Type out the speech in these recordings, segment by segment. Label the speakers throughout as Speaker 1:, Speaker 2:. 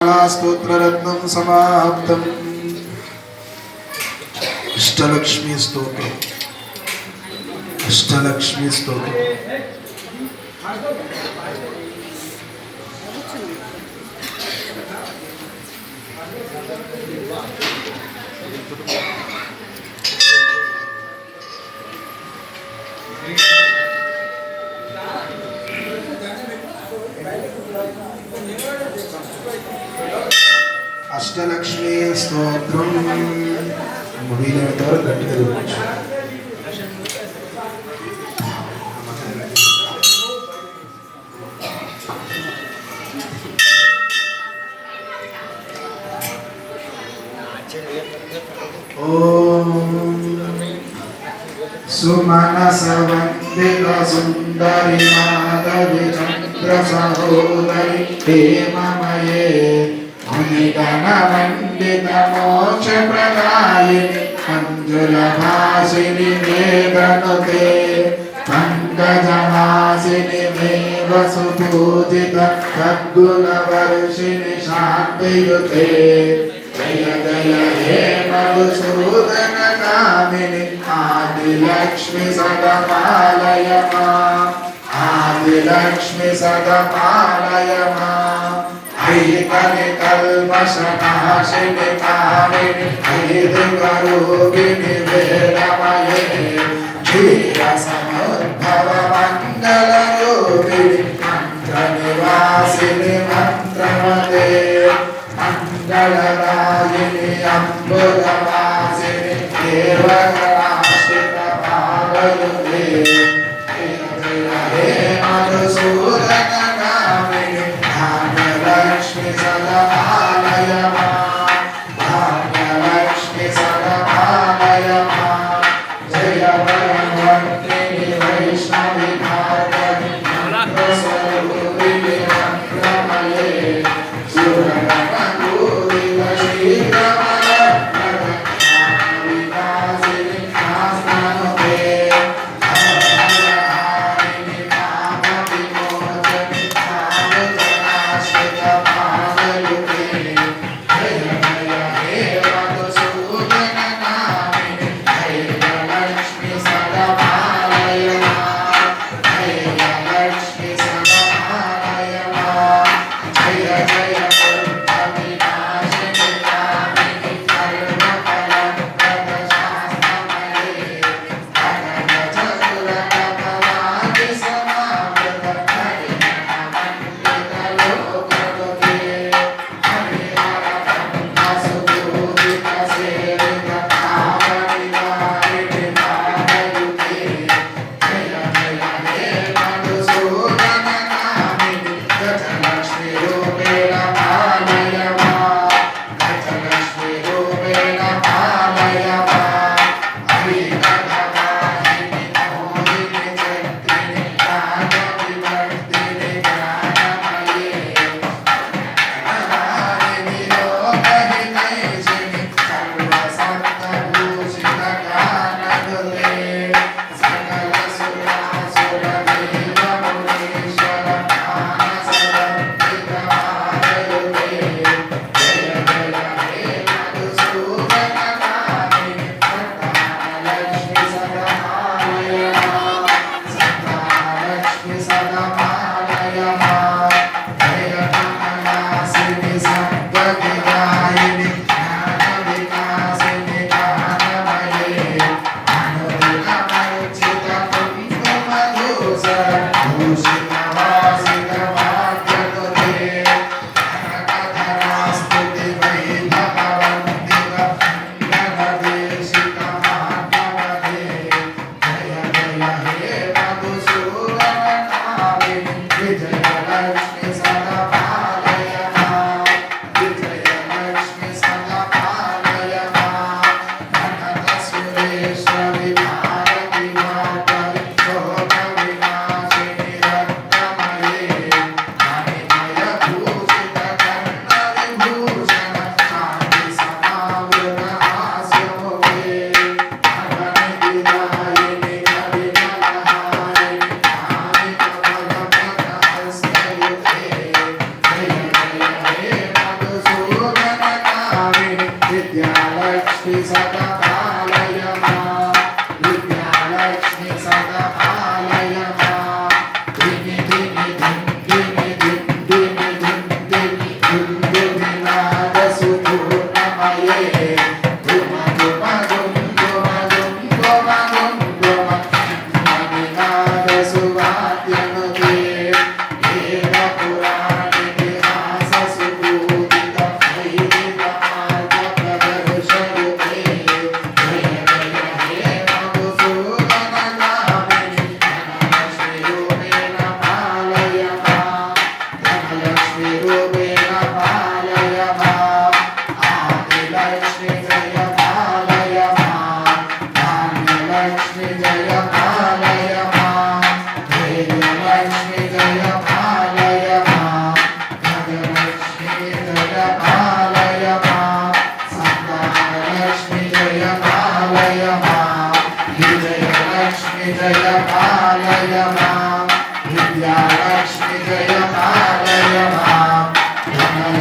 Speaker 1: माला स्तोत्ररत्नं समाप्तम्। अष्टलक्ष्मी स्तोत्रम्, अष्टलक्ष्मी स्तोत्रम्। अष्टलक्ष्मी स्तोत्रम मुड़ीलेंतवరకు గట్టిగా చెప్పొచ్చు। ఓం सुमनस वंदित सुंदरी माधवी चंद्र सहोदरी हेममये मुनिगण वंदित मोक्ष प्रदायिनी मंजुल भासिनी मेघनुते पंकजवासिनी मेव सुपूजित सद्गुण वर्षिणी शांतियुते जय जय हे मधुसूदन कामिनी आदिलक्ष्मी सदपालय मां, आदिलक्ष्मी सदपालय मां। ऐकनिकल्पशनाशिनि कामिनि ऐदिकरूपिणि वेदमये क्षीरसमुद्भव मङ्गलरूपिणि मन्त्रनिवासिनि मन्त्रमते मङ्गलदायिनि अम्बुजवासिनि देवगणाश्रितपादयुते हे मधुसूदन कामिनि भाग्यलक्ष्मी सदपालय मां, भाग्यलक्ष्मी सदपालय मां। जय वरवर्तिनि वैष्णवी भार्गवी मंत्रस्वरूपिणि मंत्रमये सुरगणपूरित शीघ्रमलभ्रविलासिनि नास्तानुते हरहरहारिणि पापविमोचनि पापजनाश्रितपादयुते जय जय हे मधुसूदन कामिनि ऐकलक्ष्मी सदपालय मां, ऐकलक्ष्मी सदपालय मां। जय जय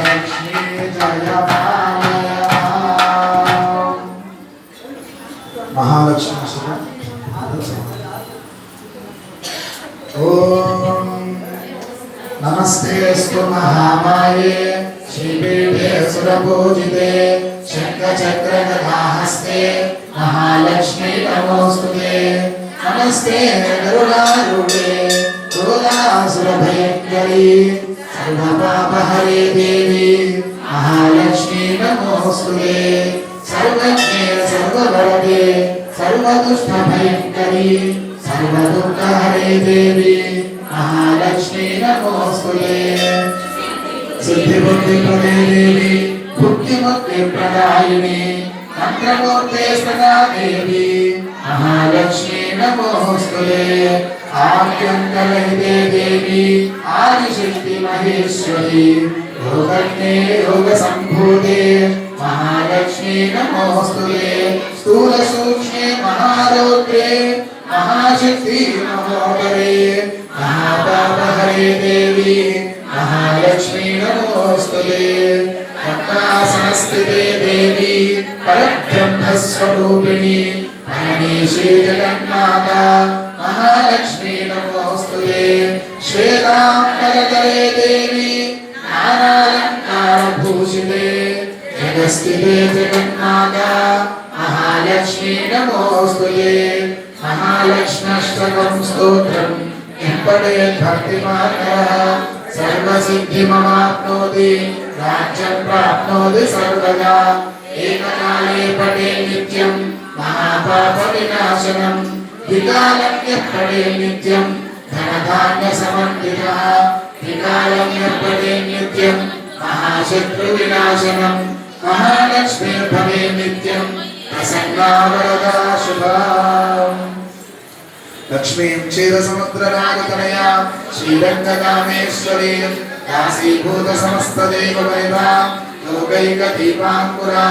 Speaker 1: लक्ष्मी जय पालय महालक्ष्मी सुधा ओम नमस्तेस्तु महामाये श्रीपीठे सुरपूजिते शङ्खचक्रगदाहस्ते महालक्ष्मी नमोस्तुते नमस्ते गरुडारूढे क्रोधासुरभयङ्करी सर्वपापहरे देवी महालक्ष्मी नमोस्तुते सर्वज्ञे सर्ववरदे सर्वदुष्टभयङ्करी सर्वदुःखहरे देवी महालक्ष्मी नमोस्तुते सिद्धिबुद्धिप्रदे देवी भुक्तिमुक्तिप्रदायिनी मंत्रमूर्ते सदा देवी महालक्ष्मी नमोस्तुते आद्यन्तलयिते देवी आदिशक्ति महेश्वरी योगज्ञे योगसम्भूते महालक्ष्मी नमोस्तुते स्थूलसूक्ष्मे महारौद्रे महाशक्ति नमोदरे महापापहरे देवी महालक्ष्मी नमोस्तुते पद्मासनस्थिते देवी परब्रह्मस्वरूपिणी परमेशी जगन्माता महालक्ष्मी नमोस्तुते श्वेताम्बरधरे देवी नानालङ्कारभूषिते जगस्थिते जगन्माता महालक्ष्मी नमोस्तुते महालक्ष्म्यष्टकं स्तोत्रं यः पठेत् भक्तिमानः सर्वसिद्धिमवाप्नोति राज्यं प्राप्नोति सर्वदा एककाले पठेत् नित्यं महापापविनाशनं द्विकालं यः पठेत् नित्यं धनधान्यसमन्वितः त्रिकालं यः पठेत् नित्यं महाशत्रुविनाशनं महालक्ष्मीर्भवेत् नित्यं प्रसन्ना वरदा शुभा लक्ष्मीं क्षीरसमुद्रराजतनया श्रीरङ्गकामेश्वरीं दासीभूतसमस्तदेववैभवां लोकैकदीपाङ्कुरा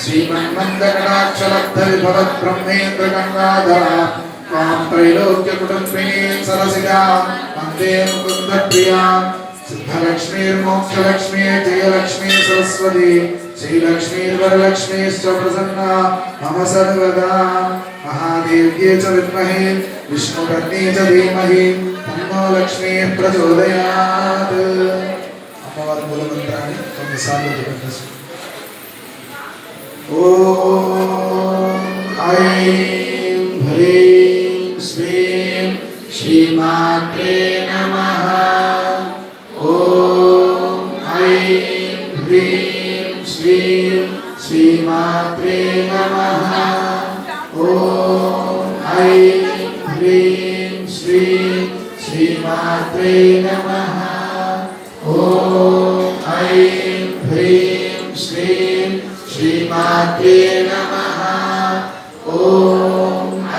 Speaker 1: श्रीमन्मन्दकटाक्षलब्धविभवद्ब्रह्मेन्द्रगङ्गाधरा त्वां त्रैलोक्यकुटुम्बिनीं सरसिजां वन्दे मुकुन्दप्रियां सिद्धलक्ष्मीर्मोक्षलक्ष्मी जयलक्ष्मी सरस्वती श्रीलक्ष्मीर्वरलक्ष्मीश्च प्रसन्ना मम सर्वदा महादेव्ये च विद्महे विष्णुपत्नी च धीमहि तन्नो लक्ष्मीः प्रचोदयात् अम्मवारि मूलमन्त्राणि तोम्मिसार्लु जपन्तु ॐ ऐं ह्रीं श्रीं श्रीमात्रे नमः ॐ ऐं ह्रीं श्रीं श्रीमात्रे नमः ॐ ऐं ह्रीं श्रीं श्रीमात्रे नमः ॐ ऐं ह्रीं श्रीं श्रीमात्रे नमः ॐ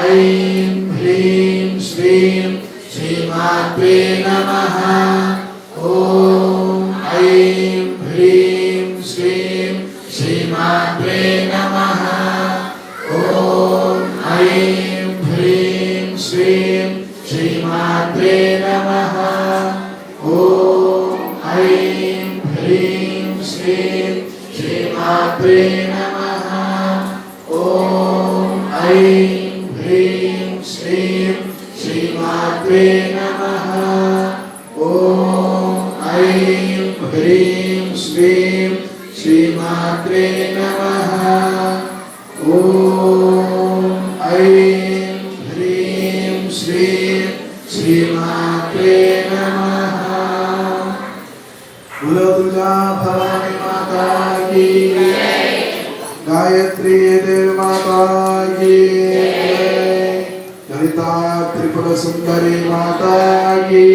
Speaker 1: ऐं ह्रीं श्रीं श्रीमात्रे नमः ॐ ऐं ह्रीं श्रीं श्रीमात्रे नमः ॐ ऐं ह्रीं श्रीं श्रीमात्रे नमः ॐ ऐं ह्रीं श्रीं श्रीमात्रे नमः ॐ ऐं ह्रीं श्रीं श्रीमात्रे नमः ॐ ऐं ह्रीं श्रीं श्रीमात्रे नमः ॐ ऐं ह्रीं श्रीं श्रीमात्रे नमः बोलो तुझा भवानी माता की गायत्री देवी माता की ललिता त्रिपुर सुंदरी माता की